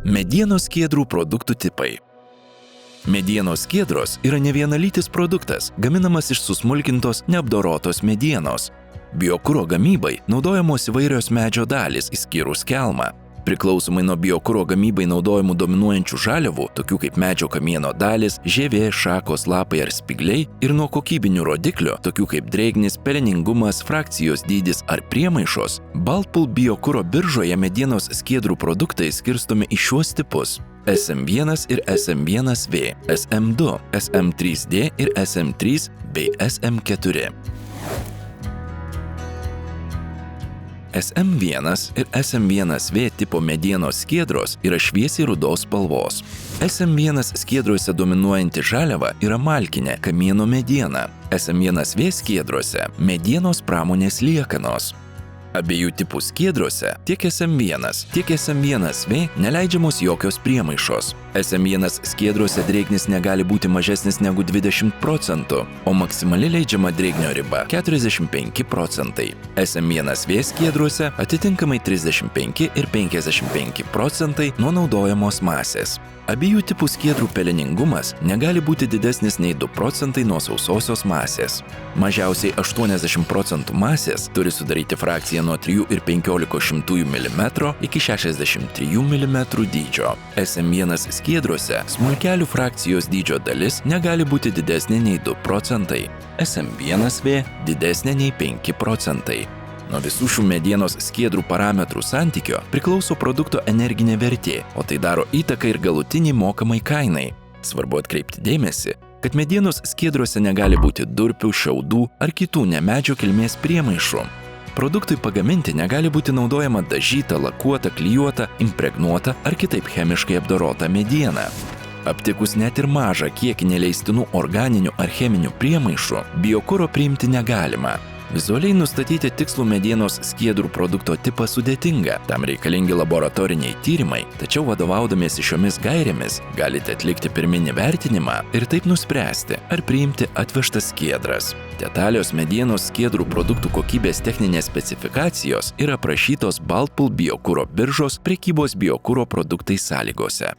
Medienos skiedrų produktų tipai. Medienos skiedros yra nevienalytis produktas, gaminamas iš susmulkintos, neapdorotos medienos. Biokuro gamybai naudojamos įvairios medžio dalys, išskyrus kelmą. Priklausomai nuo biokuro gamybai naudojamų dominuojančių žaliavų, tokių kaip medžio kamieno dalis, žievė, šakos, lapai ar spygliai, ir nuo kokybinių rodiklių, tokių kaip drėgnis, peleningumas, frakcijos dydis ar priemaišos, Baltpool biokuro biržoje medienos skiedrų produktai skirstomi į šiuos tipus: SM1 ir SM1V, SM2, SM3D ir SM3 bei SM4. SM1 ir SM1V tipo medienos skiedros yra šviesiai rudos spalvos. SM1 skiedruose dominuojanti žaliava yra malkinė kamieno mediena. SM1V skiedruose medienos pramonės liekanos. Abiejų tipų skiedruose tiek SM1, tiek SM1V neleidžiamos jokios priemaišos. SM1 skiedruose drėgnis negali būti mažesnis negu 20%, o maksimali leidžiama drėgnio riba 45%. SM1V skiedruose atitinkamai 35 ir 55% nuo naudojamos masės. Abiejų tipų skiedrų peleningumas negali būti didesnis nei 2% nuo sausosios masės. Mažiausiai 80% masės turi sudaryti frakcija nuo 3,15 mm iki 63 mm dydžio. SM1 skiedruose smulkelių frakcijos dydžio dalis negali būti didesnė nei 2%. SM1V didesnė nei 5%. Nuo visų šių medienos skiedrų parametrų santykio priklauso produkto energinė vertė, o tai daro įtaką ir galutiniai mokamai kainai. Svarbu atkreipti dėmesį, kad medienos skiedruose negali būti durpių, šiaudų ar kitų nemedžio kilmės priemaišų. Produktui pagaminti negali būti naudojama dažyta, lakuota, klijuota, impregnuota ar kitaip chemiškai apdorota mediena. Aptikus net ir mažą kiekį neleistinų organinių ar cheminių priemaišų, biokuro priimti negalima. Vizualiai nustatyti tikslų medienos skiedrų produkto tipą sudėtinga, tam reikalingi laboratoriniai tyrimai, tačiau vadovaudamiesi šiomis gairėmis galite atlikti pirminį vertinimą ir taip nuspręsti, ar priimti atvežtas skiedras. Detalios medienos skiedrų produktų kokybės techninės specifikacijos yra aprašytos Baltpool biokuro biržos prekybos biokuro produktai sąlygose.